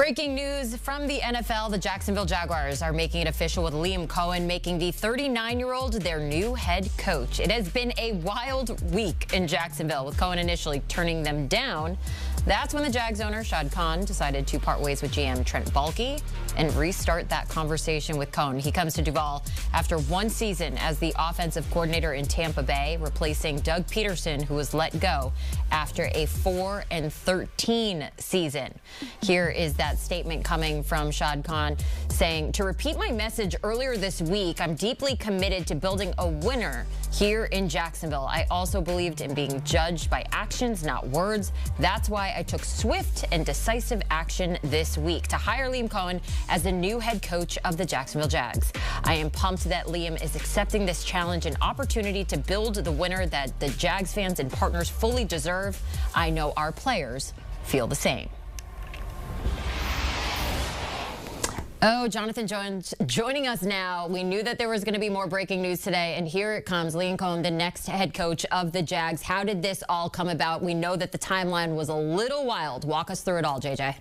Breaking news from the NFL, the Jacksonville Jaguars are making it official with Liam Coen making the 39-year-old their new head coach. It has been a wild week in Jacksonville, with Coen initially turning them down. That's when the Jags owner, Shad Khan, decided to part ways with GM Trent Baalke and restart that conversation with Coen. He comes to Duval after one season as the offensive coordinator in Tampa Bay, replacing Doug Peterson, who was let go after a 4-13 season. Here is that statement coming from Shad Khan saying, "To repeat my message earlier this week, I'm deeply committed to building a winner here in Jacksonville. I also believed in being judged by actions, not words. That's why I took swift and decisive action this week to hire Liam Coen as the new head coach of the Jacksonville Jags. I am pumped that Liam is accepting this challenge and opportunity to build the winner that the Jags fans and partners fully deserve. I know our players feel the same." Oh, Jonathan Jones joining us now. We knew that there was going to be more breaking news today, and here it comes. Liam Coen, the next head coach of the Jags. How did this all come about? We know that the timeline was a little wild. Walk us through it all, JJ.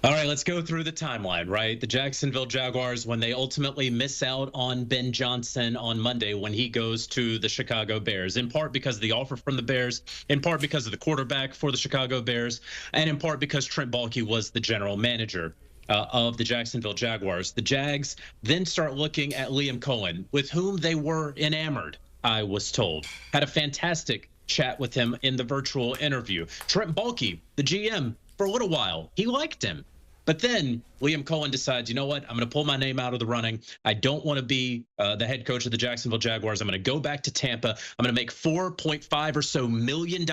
All right, let's go through the timeline, right? The Jacksonville Jaguars, when they ultimately miss out on Ben Johnson on Monday when he goes to the Chicago Bears, in part because of the offer from the Bears, in part because of the quarterback for the Chicago Bears, and in part because Trent Baalke was the general manager of the Jacksonville Jaguars. The Jags then start looking at Liam Coen, with whom they were enamored, I was told. Had a fantastic chat with him in the virtual interview. Trent Baalke, the GM, for a little while, he liked him. But then Liam Coen decides, you know what, I'm going to pull my name out of the running. I don't want to be the head coach of the Jacksonville Jaguars. I'm going to go back to Tampa. I'm going to make $4.5 or so million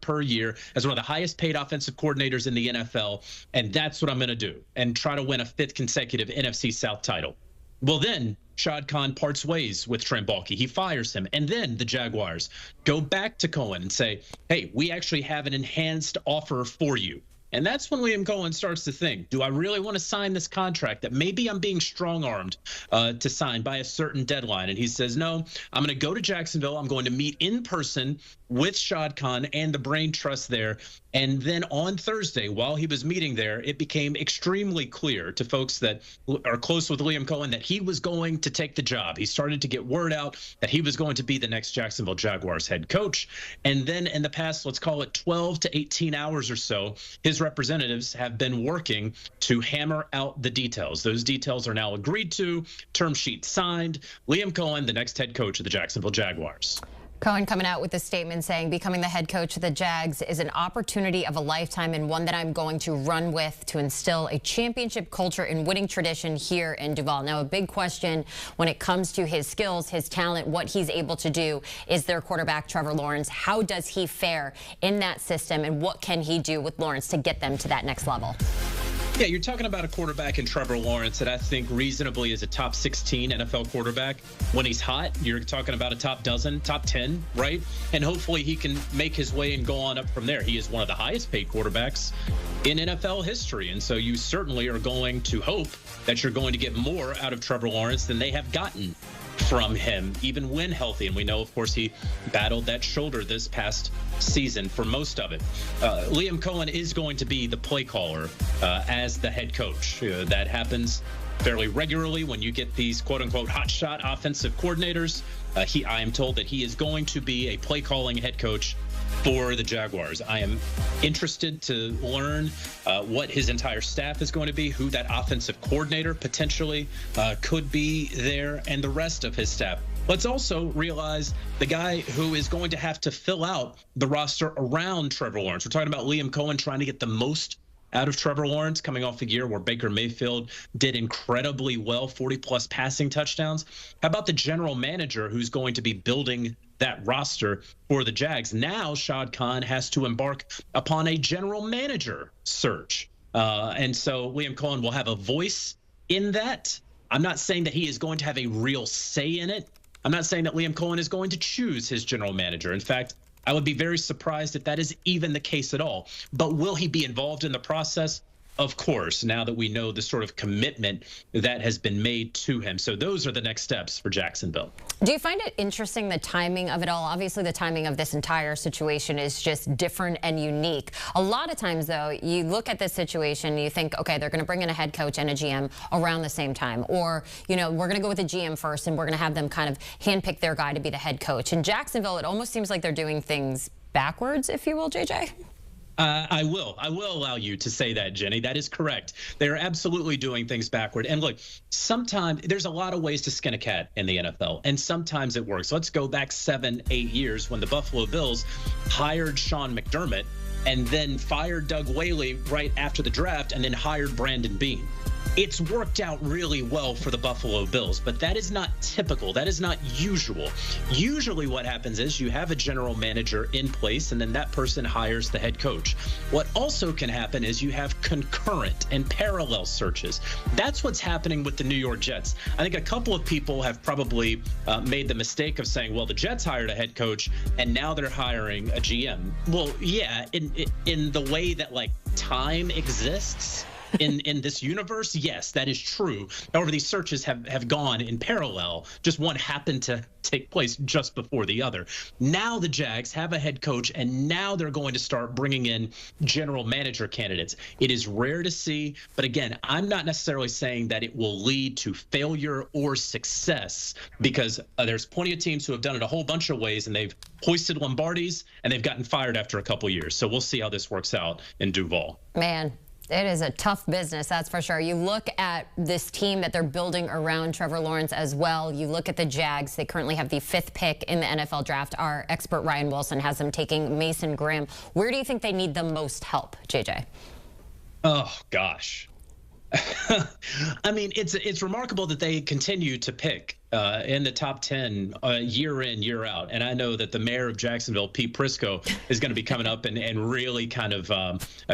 per year as one of the highest paid offensive coordinators in the NFL. And that's what I'm going to do, and try to win a 5th consecutive NFC South title. Well, then Shad Khan parts ways with Trent Baalke. He fires him. And then the Jaguars go back to Coen and say, hey, we actually have an enhanced offer for you. And that's when Liam Coen starts to think, do I really want to sign this contract that maybe I'm being strong-armed to sign by a certain deadline? And he says, no, I'm going to go to Jacksonville. I'm going to meet in person with Shad Khan and the brain trust there. And then on Thursday, while he was meeting there, it became extremely clear to folks that are close with Liam Coen that he was going to take the job. He started to get word out that he was going to be the next Jacksonville Jaguars head coach. And then in the past, let's call it 12 to 18 hours or so, his representatives have been working to hammer out the details. Those details are now agreed to, term sheet signed. Liam Coen, the next head coach of the Jacksonville Jaguars. Coen coming out with a statement saying, becoming the head coach of the Jags is an opportunity of a lifetime and one that I'm going to run with to instill a championship culture and winning tradition here in Duval. Now, a big question when it comes to his skills, his talent, what he's able to do is their quarterback, Trevor Lawrence. How does he fare in that system, and what can he do with Lawrence to get them to that next level? Yeah, you're talking about a quarterback in Trevor Lawrence that I think reasonably is a top 16 NFL quarterback. When he's hot, you're talking about a top dozen, top 10, right? And hopefully he can make his way and go on up from there. He is one of the highest paid quarterbacks in NFL history. And so you certainly are going to hope that you're going to get more out of Trevor Lawrence than they have gotten from him, even when healthy. And we know, of course, he battled that shoulder this past season for most of it. Liam Coen is going to be the play caller as the head coach. That happens fairly regularly when you get these quote-unquote hotshot offensive coordinators. I am told that he is going to be a play-calling head coach for the Jaguars. I am interested to learn what his entire staff is going to be, who that offensive coordinator potentially could be there, and the rest of his staff. Let's also realize the guy who is going to have to fill out the roster around Trevor Lawrence. We're talking about Liam Coen trying to get the most out of Trevor Lawrence, coming off a year where Baker Mayfield did incredibly well, 40-plus passing touchdowns. How about the general manager who's going to be building that roster for the Jags? Now Shad Khan has to embark upon a general manager search. And so Liam Coen will have a voice in that. I'm not saying that he is going to have a real say in it. I'm not saying that Liam Coen is going to choose his general manager. In fact, I would be very surprised if that is even the case at all. But will he be involved in the process? Of course, now that we know the sort of commitment that has been made to him. So those are the next steps for Jacksonville. Do you find it interesting, the timing of it all? Obviously, the timing of this entire situation is just different and unique. A lot of times, though, you look at this situation, you think, okay, they're going to bring in a head coach and a GM around the same time. Or, you know, we're going to go with a GM first, and we're going to have them kind of handpick their guy to be the head coach. In Jacksonville, it almost seems like they're doing things backwards, if you will, JJ. I will allow you to say that, Jenny. That is correct. They're absolutely doing things backward. And look, sometimes there's a lot of ways to skin a cat in the NFL, and sometimes it works. Let's go back 7-8 years when the Buffalo Bills hired Sean McDermott and then fired Doug Whaley right after the draft and then hired Brandon Beane. It's worked out really well for the Buffalo Bills, but that is not typical. That is not usual. Usually what happens is you have a general manager in place, and then that person hires the head coach. What also can happen is you have concurrent and parallel searches. That's what's happening with the New York Jets. I think a couple of people have probably made the mistake of saying, well, the Jets hired a head coach, and now they're hiring a GM. Well, yeah, in the way that, like, time exists, in this universe, yes, that is true. However, these searches have gone in parallel. Just one happened to take place just before the other. Now the Jags have a head coach, and now they're going to start bringing in general manager candidates. It is rare to see, but again, I'm not necessarily saying that it will lead to failure or success, because there's plenty of teams who have done it a whole bunch of ways, and they've hoisted Lombardis, and they've gotten fired after a couple years. So we'll see how this works out in Duval. Man, it is a tough business, that's for sure. You look at this team that they're building around Trevor Lawrence as well. You look at the Jags. They currently have the 5th pick in the NFL draft. Our expert Ryan Wilson has them taking Mason Graham. Where do you think they need the most help, JJ? Oh, gosh. I mean, it's remarkable that they continue to pick in the top 10 year in, year out. And I know that the mayor of Jacksonville, Pete Prisco, is going to be coming up and really kind of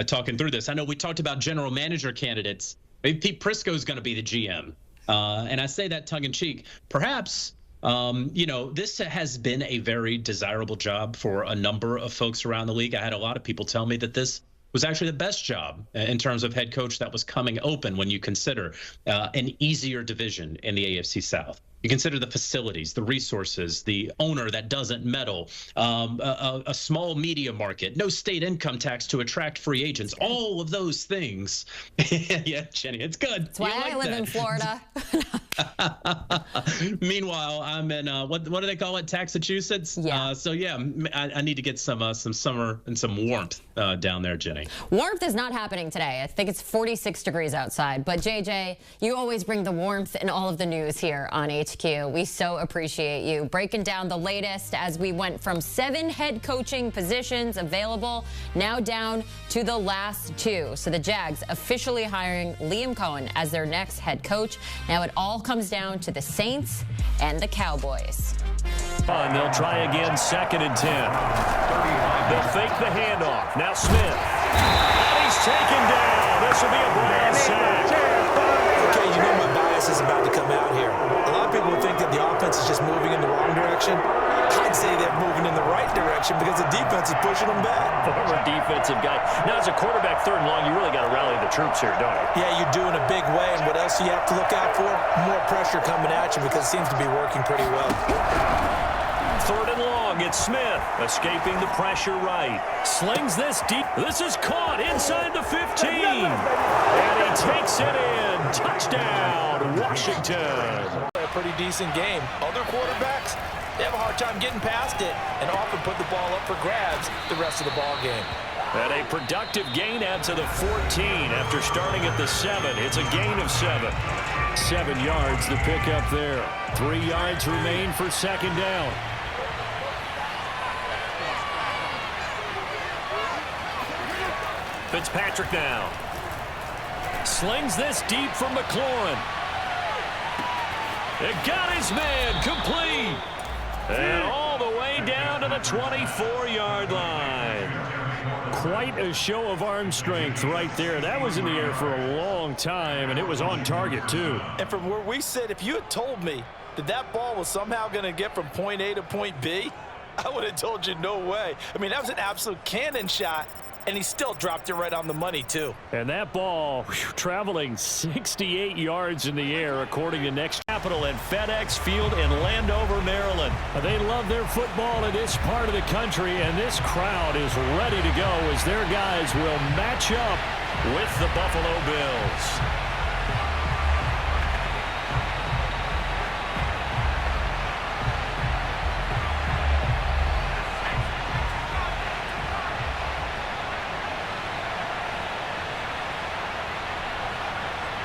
talking through this. I know we talked about general manager candidates. Maybe Pete Prisco is going to be the GM. And I say that tongue in cheek. Perhaps, you know, this has been a very desirable job for a number of folks around the league. I had a lot of people tell me that this was actually the best job in terms of head coach that was coming open when you consider an easier division in the AFC South. You consider the facilities, the resources, the owner that doesn't meddle, a small media market, no state income tax to attract free agents, all of those things. Yeah, Jenny, it's good. That's why I live in Florida. Meanwhile, I'm in, what do they call it, Taxachusetts? Yeah. So, yeah, I need to get some summer and some warmth down there, Jenny. Warmth is not happening today. I think it's 46 degrees outside. But, JJ, you always bring the warmth in all of the news here on HQ. We so appreciate you breaking down the latest as we went from 7 head coaching positions available, now down to the last 2. So the Jags officially hiring Liam Coen as their next head coach. Now it all comes down to the Saints and the Cowboys. They'll try again, 2nd and 10. They'll fake the handoff. Now Smith. And he's taken down. This will be a Brown sack. Okay, you know my bias is about to come out here. A lot of people think that the offense is just moving in the wrong direction. I'd say they're moving in the right direction because the defense is pushing them back. Former defensive guy. Now, as a quarterback, 3rd and long, you really got to rally the troops here, don't you? Yeah, you're doing a big way, and what else do you have to look out for? More pressure coming at you because it seems to be working pretty well. 3rd and long, it's Smith escaping the pressure right. Slings this deep. This is caught inside the 15. And he takes it in. Touchdown, Washington. A pretty decent game. Other quarterbacks, they have a hard time getting past it and often put the ball up for grabs the rest of the ball game. And a productive gain out to the 14 after starting at the 7. It's a gain of 7. 7 yards the pick up there. 3 yards remain for 2nd down. Fitzpatrick now. Slings this deep from McLaurin. It got his man complete. And all the way down to the 24-yard line. Quite a show of arm strength right there. That was in the air for a long time, and it was on target, too. And from where we sit, if you had told me that that ball was somehow going to get from point A to point B, I would have told you no way. I mean, that was an absolute cannon shot. and he still dropped it right on the money, too. And that ball traveling 68 yards in the air, according to Next Capital and FedEx Field in Landover, Maryland. They love their football in this part of the country, and this crowd is ready to go as their guys will match up with the Buffalo Bills.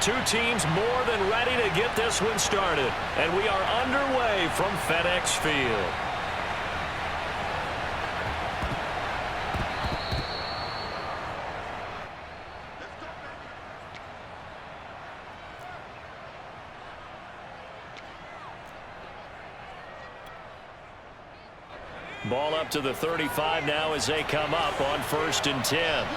Two teams more than ready to get this one started. And we are underway from FedEx Field. Ball up to the 35 now as they come up on 1st and 10.